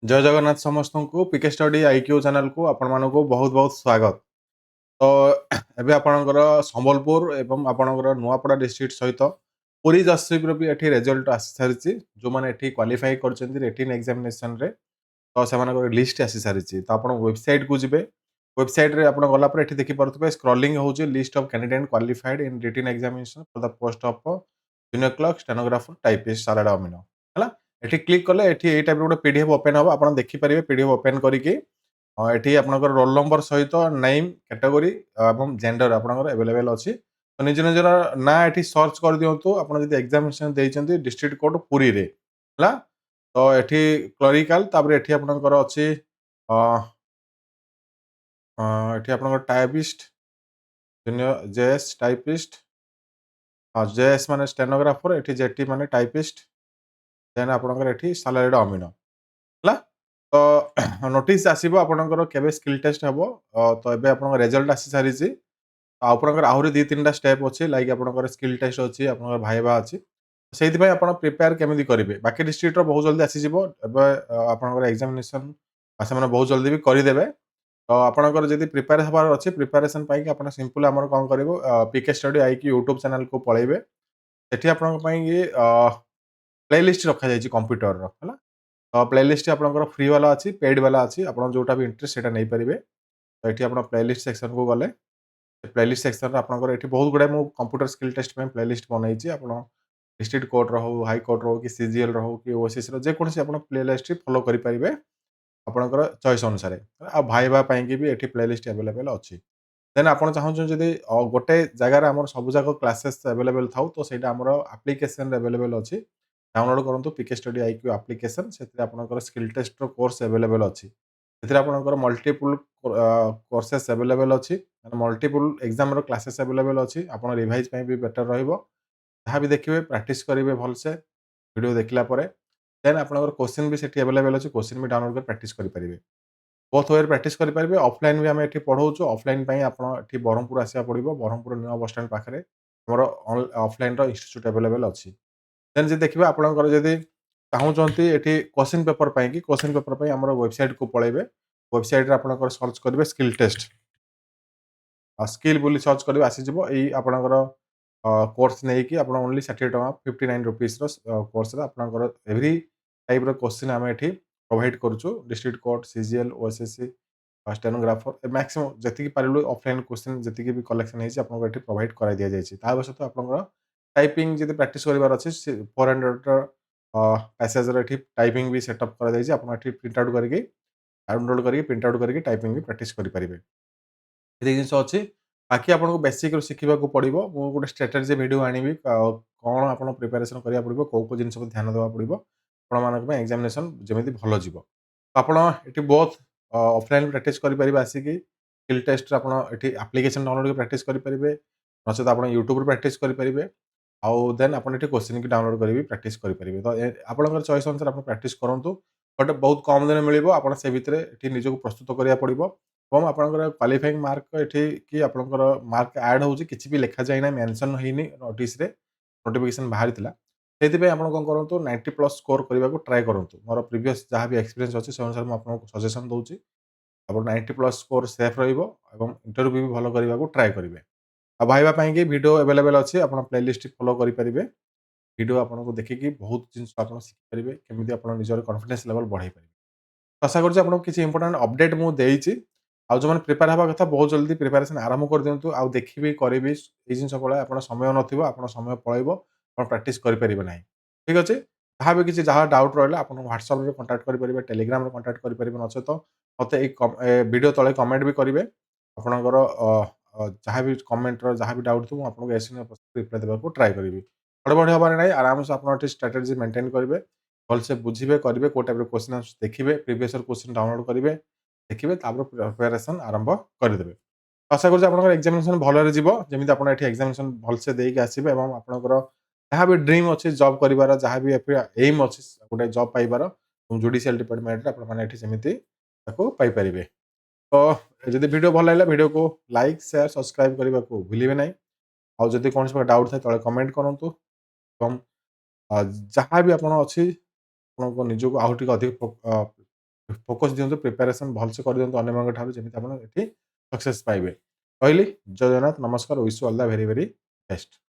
जय जगन्नाथ समस्त को पीके स्टडी आईक्यू चैनल को आपण मानक बहुत बहुत स्वागत। तो एबे आपणकर संबलपुर एवं आपणकर नुआपड़ा डिस्ट्रिक्ट सहित पुरी डिस्ट्रिक्ट भी एठी रिजल्ट आसी सारिछि। जो माने एठी क्वालिफाई करछन्ती रिटन एग्जामिनेशन रे तो सेमानकर लिस्ट आसी सारिछि। तो आपण वेबसाइट को जिवे। वेबसाइट रे आपण गला पर एठी देखि परथबे स्क्रॉलिंग होउछि list of candidate qualified in written examination for the post of junior clerk stenographer typist सालाड अमिनो हला। एठी क्लिक कले एठी ए टाइप रो ଗୋଟେ पीडीएफ ओपन हबो। आपण देखि परिबे पीडीएफ ओपन करिके एठी आपणकर रोल नंबर सहित नेम कैटेगरी एवं जेंडर आपणकर अवेलेबल अछि। तो निज निजर ना एठी सर्च कर दियंतु। आपण जदि एग्जामिनेशन देइचंती डिस्ट्रिक्ट कोड पुरी रे हला। तो एठी क्लरिकल तापर एठी आपणकर अछि अ एठी आपणकर typist junior JS typist JS माने स्टेनोग्राफर एठी जेटी माने टाइपिस्ट देन आपणकर एठी सैलरीड अमिनो हला। तो नोटिस आसीबो आपणकर केबे स्किल टेस्ट हबो। तो एबे आपणकर रिजल्ट आसी सारिछि। आपणकर आहुरी 2-3 टा स्टेप अछि लाइक आपणकर स्किल टेस्ट अछि आपणकर भाइबा अछि। सेहिति पय आपण प्रिपेयर केमिति करिवे बाकी डिस्ट्रिक्ट रो बहुत जल्दी आसी जिवो। एबे आपणकर एग्जामिनेशन से माने बहुत जल्दी भी करि देबे। तो आपणकर जदि प्रिपेयर हबार अछि प्रिपरेशन पय कि आपण सिंपल हमर कोन करिवो पीके स्टडी आई की यूट्यूब चैनल को पळेबे। सेठी आपणक पय कि प्लेलिस्ट रखा जायछि कंप्यूटर रो हला। तो प्लेलिस्ट आपणकर फ्री वाला अछि पेड वाला अछि आपण जोटा भी इंटरेस्ट सेटा नै परिबे। तो एठी आपण प्लेलिस्ट सेक्शन को गले प्लेलिस्ट सेक्शन रे आपणकर एठी बहुत गुडा मु कंप्यूटर स्किल टेस्ट पय प्लेलिस्ट बनैछि। आपण डिस्ट्रिक्ट कोर्ट रो हो हाई कोर्ट रो कि सीजीएल रो हो कि ओसीसी रो जे कोनसी आपण प्लेलिस्ट फॉलो करि परिबे आपणकर चॉइस अनुसार। आ भाइबा पय कि भी एठी प्लेलिस्ट अवेलेबल अछि। देन आपण चाहूछु जदि गोटे जगह रे हमर सब जाक क्लासेस अवेलेबल थाउ तो सेटा हमर एप्लीकेशन रे अवेलेबल अछि। डाउनलोड करंतु पीके स्टडी आईक्यू एप्लीकेशन सेतिर आपणकर स्किल टेस्ट रो कोर्स अवेलेबल अछि। सेतिर आपणकर मल्टीपल कोर्सेस अवेलेबल अछि माने मल्टीपल एग्जाम रो क्लासेस अवेलेबल अछि। आपण रिवाइज पय भी बेटर रहिबो। जहाँ भी देखिए प्रैक्टिस करेंगे भलसे वीडियो देखला परे देन आपनकर क्वेश्चन भी सेठी अवेलेबल अछि। क्वेश्चन भी डाउनलोड कर प्रैक्टिस करि परिबे। बोथ वे प्रैक्टिस करि परिबे। ऑफलाइन भी हम एठी पढौछु। ऑफलाइन पय आपण एठी बरहमपुर आसिया पड़िबो। बरहमपुर न्यू बस स्टैंड पाखरे हमर ऑफलाइन रो इंस्टीट्यूट अवेलेबल अछि। देन जे देखिबे आपनकर जदि चाहूचंती एठी क्वेश्चन पेपर पय कि क्वेश्चन पेपर पय हमर वेबसाइट को पळेबे। वेबसाइट रे आपनकर सर्च करिवे स्किल टेस्ट स्किल बोली सर्च करिवे आसी जिवो। एई आपनकर कोर्स नै कि आपण ओनली 60 टका 59 रुपीस रो कोर्स रे आपनकर एवरी टाइप रो क्वेश्चन हम एठी प्रोवाइड करूछु। District court CGL OSSC stenographer maximum जति पारिलु ऑफलाइन क्वेश्चन जति भी कलेक्शन हेछि आपनको एठी प्रोवाइड करा दिया जायछि। ता बसत आपनकर टाइपिंग जति प्रैक्टिस करिवार अछि 400 पैसेज रे एठी टाइपिंग भी सेटअप करा जायछि। आपण एठी प्रिंट आउट करके डाउनलोड करके प्रिंट आउट करके टाइपिंग भी प्रैक्टिस करि परिबे। एति जिनिस अछि बाकी आपनको बेसिक रो सिखिबा को पड़िबो। मु गोटे स्ट्रैटेजी वीडियो आनिबी कोन आपण प्रिपरेशन करिया पड़िबो को जिनिस को ध्यान देबा पड़िबो आपण मानक पे एग्जामिनेशन जेमिति भलो जिवो। आपण एठी बोथ ऑफलाइन प्रैक्टिस करि परिबे आसीकी स्किल टेस्ट रे आपण एठी एप्लीकेशन डाउनलोड कर प्रैक्टिस करि परिबे नचेत आपण यूट्यूब रे प्रैक्टिस करि परिबे। आउ देन आपण एठी क्वेश्चन की डाउनलोड करि भी प्रैक्टिस करि परिबे। तो आपणकर चॉइस अनुसार आपण प्रैक्टिस करंतु बट बहुत कम दिन मिलिबो। आपण से भितरे एठी निजको प्रस्तुत करिया पड़िबो ଏବଂ ଆପଣଙ୍କର କ୍ୱାଲିଫାଇଂ ମାର୍କ ଏଠି କି ଆପଣଙ୍କର ମାର୍କ ଆଡ୍ ହଉଛି କିଛି ବି ଲେଖା ଯାଇନାହିଁ ମେନସନ୍ ହେଇନି ନୋଟିସରେ ନୋଟିଫିକେସନ୍ ବାହାରିଥିଲା। ସେଇଥିପାଇଁ ଆପଣ କ'ଣ କରନ୍ତୁ 90+ ସ୍କୋର କରିବାକୁ ଟ୍ରାଏ କରନ୍ତୁ। ମୋର ପ୍ରିଭିୟସ୍ ଯାହା ବି ଏକ୍ସପିରିଏନ୍ସ ଅଛି ସେ ଅନୁସାରେ ମୁଁ ଆପଣଙ୍କୁ ସଜେସନ୍ ଦଉଛି। ଆପଣ 90+ ସ୍କୋର ସେଫ୍ ରହିବ ଏବଂ ଇଣ୍ଟରଭ୍ୟୁ ବି ଭଲ କରିବାକୁ ଟ୍ରାଏ କରିବେ। ଆଉ ଭାଇବା ପାଇଁକି ଭିଡ଼ିଓ ଆଭେଲେବଲ୍ ଅଛି ଆପଣ ପ୍ଲେଲିଷ୍ଟ ଫଲୋ କରିପାରିବେ। ଭିଡ଼ିଓ ଆପଣଙ୍କୁ ଦେଖିକି ବହୁତ ଜିନିଷ ଆପଣ ଶିଖିପାରିବେ କେମିତି ଆପଣ ନିଜର କନଫିଡେନ୍ସ ଲେଭେଲ୍ ବଢ଼େଇ ପାରିବେ। ଆଶା କରୁଛି ଆପଣଙ୍କୁ କିଛି ଇମ୍ପୋର୍ଟାଣ୍ଟ ଅପଡେଟ୍ ମୁଁ ଦେଇଛି। ଆଉ ଯେଉଁମାନେ ପ୍ରିପେୟାର ହେବା କଥା ବହୁତ ଜଲ୍ଦି ପ୍ରିପାରେସନ୍ ଆରମ୍ଭ କରିଦିଅନ୍ତୁ। ଆଉ ଦେଖିବି କରିବି ଏଇ ଜିନିଷ ପଳାଏ ଆପଣ ସମୟ ନଥିବ ଆପଣ ସମୟ ପଳେଇବ ଆପଣ ପ୍ରାକ୍ଟିସ୍ କରିପାରିବେ ନାହିଁ। ଠିକ୍ ଅଛି। ଯାହା ବି କିଛି ଯାହା ଡାଉଟ୍ ରହିଲା ଆପଣ ହ୍ୱାଟ୍ସଆପ୍‌ରେ କଣ୍ଟାକ୍ଟ କରିପାରିବେ ଟେଲିଗ୍ରାମରେ କଣ୍ଟାକ୍ଟ କରିପାରିବେ ନଚେତ ମୋତେ ଏଇ ଭିଡ଼ିଓ ତଳେ କମେଣ୍ଟ ବି କରିବେ। ଆପଣଙ୍କର ଯାହା ବି କମେଣ୍ଟର ଯାହା ବି ଡାଉଟ୍ ଥିବ ମୁଁ ଆପଣଙ୍କୁ ଏସ୍ ସୁନ୍ ଆଜ୍ ରିପ୍ଲାଏ ଦେବାକୁ ଟ୍ରାଏ କରିବି। ହଡ଼ବଡ଼ ହେବାର ନାହିଁ ଆରାମସେ ଆପଣ ଏଠି ଷ୍ଟ୍ରାଟେଜି ମେଣ୍ଟେନ୍ କରିବେ ଭଲସେ ବୁଝିବେ କରିବେ କୋଉ ଟାଇପ୍‌ର କ୍ୱେଶ୍ଚିନ୍ ଆସୁଛି ଦେଖିବେ ପ୍ରିଭିୟସ୍ ଇୟର୍ କ୍ୱେଶ୍ଚିନ୍ ଡାଉନଲୋଡ୍ କରିବେ ଦେଖିବେ ତାପରେ ପ୍ରିପାରେସନ୍ ଆରମ୍ଭ କରିଦେବେ। ଆଶା କରୁଛି ଆପଣଙ୍କର ଏକ୍ସାମିନେସନ୍ ଭଲରେ ଯିବ ଯେମିତି ଆପଣ ଏଠି ଏକ୍ସାମିନେସନ୍ ଭଲସେ ଦେଇକି ଆସିବେ ଏବଂ ଆପଣଙ୍କର ଯାହା ବି ଡ୍ରିମ୍ ଅଛି ଜବ୍ କରିବାର ଯାହା ବି ଏଇମ୍ ଅଛି ଗୋଟେ ଜବ୍ ପାଇବାର ଜୁଡ଼ିସିଆଲ ଡିପାର୍ଟମେଣ୍ଟରେ ଆପଣମାନେ ଏଠି ସେମିତି ତାକୁ ପାଇପାରିବେ। ତ ଯଦି ଭିଡ଼ିଓ ଭଲ ଲାଗିଲା ଭିଡ଼ିଓକୁ ଲାଇକ୍ ସେୟାର ସବସ୍କ୍ରାଇବ୍ କରିବାକୁ ଭୁଲିବେ ନାହିଁ। ଆଉ ଯଦି କୌଣସି ପ୍ରକାର ଡାଉଟ୍ ଥାଏ ତଳେ କମେଣ୍ଟ କରନ୍ତୁ ଏବଂ ଯାହା ବି ଆପଣ ଅଛି ଆପଣଙ୍କ ନିଜକୁ ଆଉ ଟିକେ ଅଧିକ ଫୋକସ୍ ଦିଅନ୍ତୁ, ପ୍ରିପାରେସନ୍ ଭଲସେ କରିଦିଅନ୍ତୁ ଅନ୍ୟମାନଙ୍କ ଠାରୁ ଯେମିତି ଆପଣ ଏଠି ସକ୍ସେସ୍ ପାଇବେ। ରହିଲି। ଜୟ ଜଗନ୍ନାଥ, ନମସ୍କାର। Wish you all the very, very best.